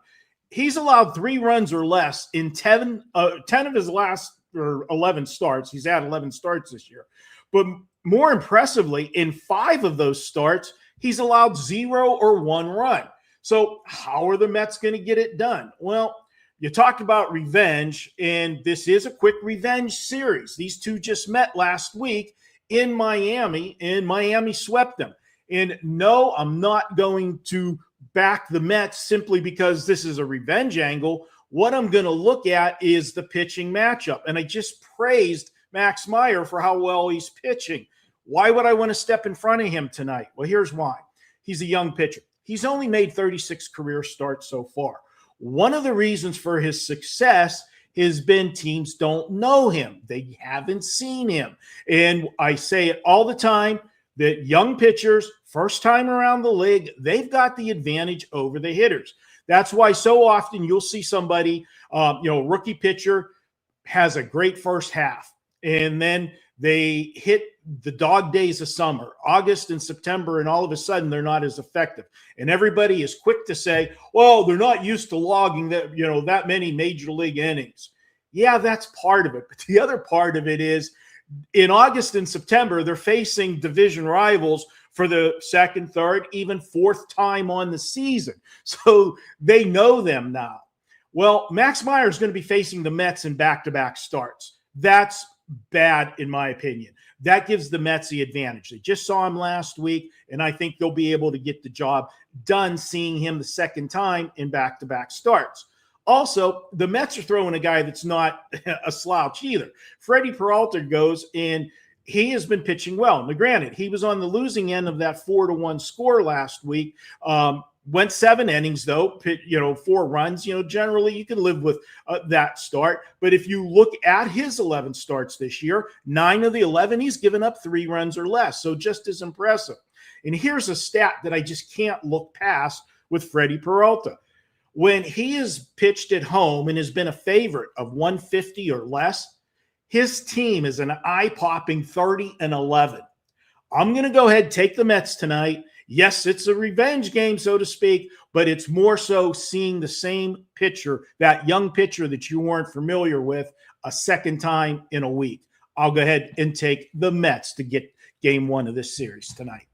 He's allowed 3 runs or less in 10 of his last 11 starts. He's had 11 starts this year. But more impressively, in 5 of those starts, he's allowed 0 or 1 run. So how are the Mets going to get it done? Well, you talked about revenge, and this is a quick revenge series. These two just met last week in Miami, and Miami swept them. And no, I'm not going to back the Mets simply because this is a revenge angle. What I'm going to look at is the pitching matchup. And I just praised Max Meyer for how well he's pitching. Why would I want to step in front of him tonight? Well, here's why. He's a young pitcher. He's only made 36 career starts so far. One of the reasons for his success has been teams don't know him. They haven't seen him. And I say it all the time that young pitchers, first time around the league, they've got the advantage over the hitters. That's why so often you'll see somebody, rookie pitcher has a great first half, and then they hit the dog days of summer, August and September, and all of a sudden they're not as effective. And everybody is quick to say, well, they're not used to logging that many major league innings. Yeah, that's part of it. But the other part of it is in August and September, they're facing division rivals for the second, third, even fourth time on the season. So they know them now. Well, Max Meyer is going to be facing the Mets in back-to-back starts. That's bad, in my opinion. That gives the Mets the advantage. They just saw him last week, and I think they'll be able to get the job done seeing him the second time in back-to-back starts. Also, the Mets are throwing a guy that's not a slouch either. Freddie Peralta goes, and he has been pitching well. Now, granted, he was on the losing end of that 4-1 score last week. Went 7 innings, though, 4 runs. Generally, you can live with that start. But if you look at his 11 starts this year, 9 of the 11, he's given up 3 runs or less. So just as impressive. And here's a stat that I just can't look past with Freddie Peralta. When he is pitched at home and has been a favorite of 150 or less, his team is an eye-popping 30-11. I'm going to go ahead and take the Mets tonight. Yes, it's a revenge game, so to speak, but it's more so seeing the same pitcher, that young pitcher that you weren't familiar with, a second time in a week. I'll go ahead and take the Mets to get game 1 of this series tonight.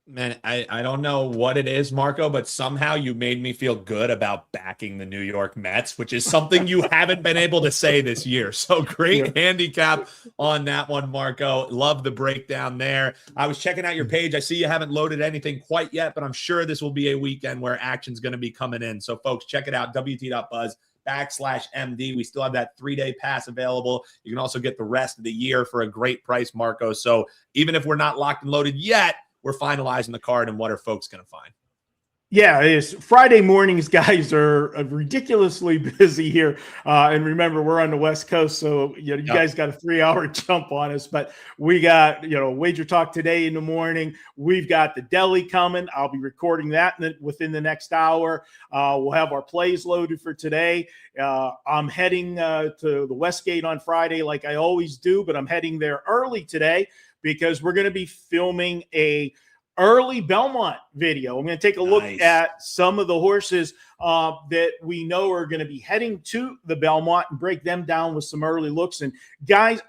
Man, I don't know what it is, Marco, but somehow you made me feel good about backing the New York Mets, which is something you haven't been able to say this year. So great handicap on that one, Marco. Love the breakdown there. I was checking out your page. I see you haven't loaded anything quite yet, but I'm sure this will be a weekend where action's going to be coming in. So folks, check it out, WT.buzz/MD. We still have that 3-day pass available. You can also get the rest of the year for a great price, Marco. So even if we're not locked and loaded yet, we're finalizing the card, and what are folks going to find? Yeah, it's Friday mornings, guys, are ridiculously busy here. And remember, we're on the West Coast, so you guys got a 3-hour jump on us. But we got, WagerTalk Today in the morning. We've got the deli coming. I'll be recording that within the next hour. We'll have our plays loaded for today. I'm heading to the Westgate on Friday like I always do, but I'm heading there early today because we're going to be filming a early Belmont video. I'm going to take a look at some of the horses that we know are going to be heading to the Belmont and break them down with some early looks. And guys,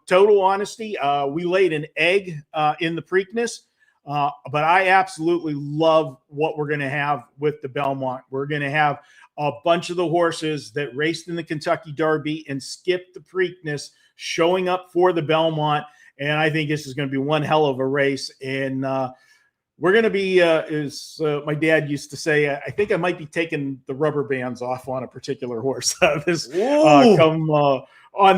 total honesty, we laid an egg in the Preakness, but I absolutely love what we're going to have with the Belmont. We're going to have a bunch of the horses that raced in the Kentucky Derby and skipped the Preakness showing up for the Belmont. And I think this is going to be one hell of a race. And we're going to be, as my dad used to say, I think I might be taking the rubber bands off on a particular horse on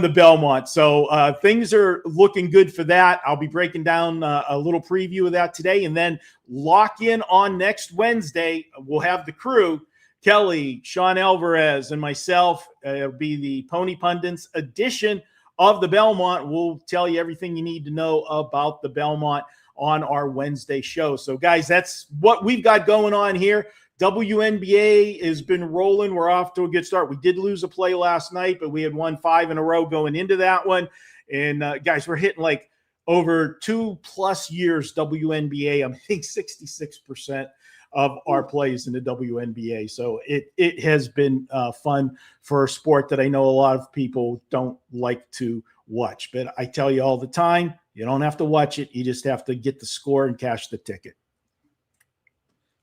the Belmont. So things are looking good for that. I'll be breaking down a little preview of that today. And then lock in on next Wednesday. We'll have the crew, Kelly, Sean Alvarez, and myself. It'll be the Pony Pundits edition of the Belmont. We'll tell you everything you need to know about the Belmont on our Wednesday show. So guys, that's what we've got going on here. WNBA has been rolling. We're off to a good start. We did lose a play last night, but we had won 5 in a row going into that one. And guys, we're hitting like over 2+ years WNBA. I'm hitting 66% of our plays in the WNBA. So it has been fun for a sport that I know a lot of people don't like to watch. But I tell you all the time, you don't have to watch it. You just have to get the score and cash the ticket.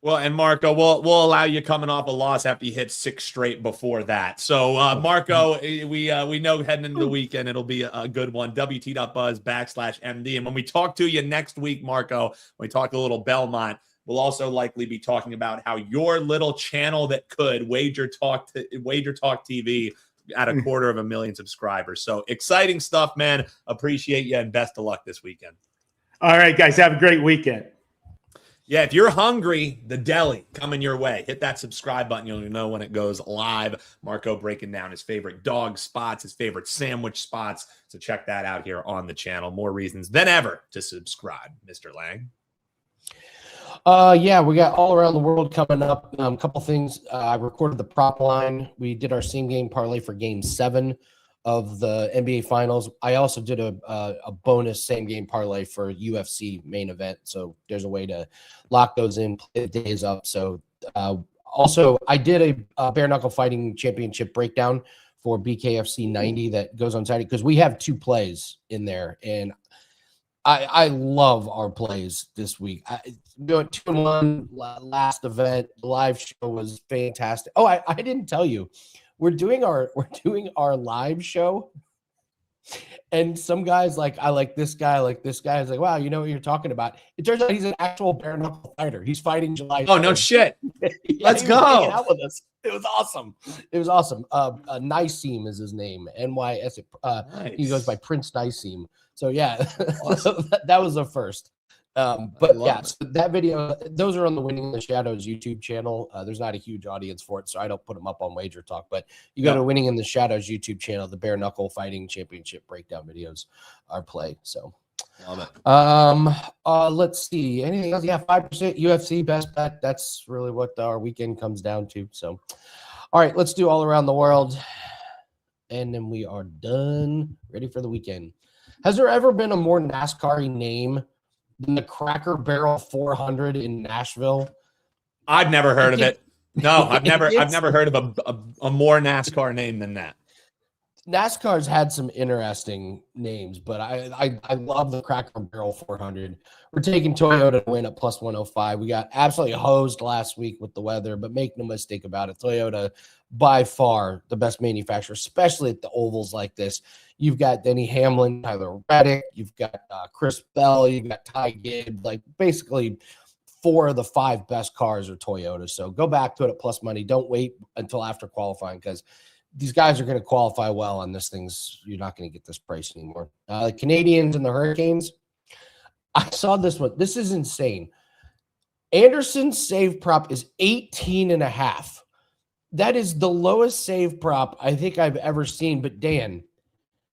Well, and Marco, we'll allow you coming off a loss after you hit 6 straight before that. So, Marco, we know heading into the weekend it'll be a good one. WT.buzz/MD. And when we talk to you next week, Marco, when we talk a little Belmont, we'll also likely be talking about how your little channel that could WagerTalk TV at 250,000 subscribers. So exciting stuff, man. Appreciate you and best of luck this weekend. All right, guys, have a great weekend. Yeah, if you're hungry, the deli coming your way. Hit that subscribe button. You'll know when it goes live. Marco breaking down his favorite dog spots, his favorite sandwich spots. So check that out here on the channel. More reasons than ever to subscribe, Mr. Lang. Yeah, we got all around the world coming up. A couple things. I recorded the prop line. We did our same game parlay for Game 7 of the NBA Finals. I also did a bonus same game parlay for UFC main event. So there's a way to lock those in, play the days up. So also, I did a bare knuckle fighting championship breakdown for BKFC 90 that goes on Saturday because we have 2 plays in there, and I love our plays this week. Doing 2-1 last event. The live show was fantastic. Oh, I didn't tell you. We're doing our live show, and some guys like, I like this guy, is like, wow, you know what you're talking about. It turns out he's an actual bare knuckle fighter. He's fighting July 3rd. Oh, no shit. Let's go. Out with us. It was awesome. Niceem is his name. NYS. Nice. He goes by Prince Niceem. So yeah, awesome. that was the first. But yeah, so that video, those are on the Winning in the Shadows YouTube channel. There's not a huge audience for it, so I don't put them up on WagerTalk. But you go to Winning in the Shadows YouTube channel, the bare knuckle fighting championship breakdown videos are played. So, love it. Let's see, anything else? Yeah, 5% UFC best bet. That's really what our weekend comes down to. So, all right, let's do all around the world, and then we are done. Ready for the weekend. Has there ever been a more NASCAR-y name than the Cracker Barrel 400 in Nashville? I've never heard of it. No, I've never heard of a more NASCAR name than that. NASCAR's had some interesting names, but I love the Cracker Barrel 400. We're taking Toyota to win at plus 105. We got absolutely hosed last week with the weather, but make no mistake about it, Toyota by far the best manufacturer, especially at the ovals like this. You've got Denny Hamlin, Tyler Reddick, you've got Chris Bell, you've got Ty Gibbs. Like basically 4 of the 5 best cars are Toyota. So go back to it at plus money. Don't wait until after qualifying because these guys are going to qualify well on this thing's. You're not going to get this price anymore. The Canadians and the Hurricanes. I saw this one. This is insane. Anderson's save prop is 18.5. That is the lowest save prop I think I've ever seen. But Dan,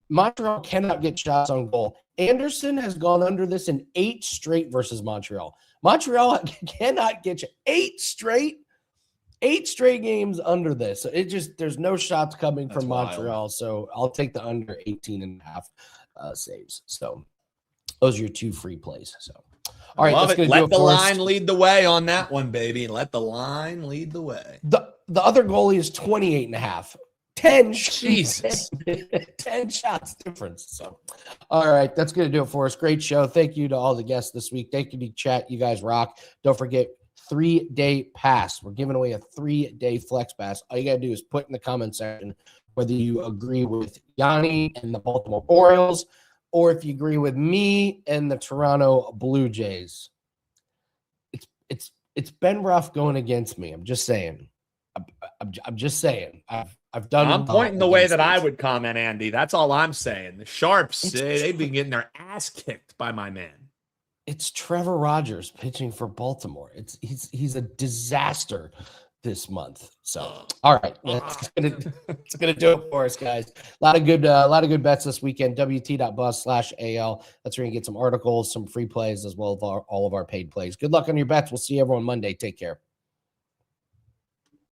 Montreal cannot get shots on goal. Anderson has gone under this in 8 straight versus Montreal. Montreal cannot get 8 straight games under this. So it just, there's no shots coming from Montreal. Wild. So I'll take the under 18.5 saves. So those are your 2 free plays. So all right, let's let the line lead the way on that one, baby. Let the line lead the way. The other goalie is 28.5. 10 Jesus. 10 shots difference. So, all right, that's going to do it for us. Great show. Thank you to all the guests this week. Thank you to chat. You guys rock. Don't forget 3-day pass. We're giving away a 3-day flex pass. All you got to do is put in the comment section whether you agree with Yanni and the Baltimore Orioles or if you agree with me and the Toronto Blue Jays. It's been rough going against me. I'm just saying. I'm just saying. I've done. I'm pointing the way that I would comment, Andy. That's all I'm saying. The Sharps, they've been getting their ass kicked by my man. It's Trevor Rogers pitching for Baltimore. He's a disaster this month. So, all right, it's gonna do it for us, guys. A lot of good bets this weekend. WT.buzz/AL. That's where you can get some articles, some free plays, as well as all of our paid plays. Good luck on your bets. We'll see everyone Monday. Take care.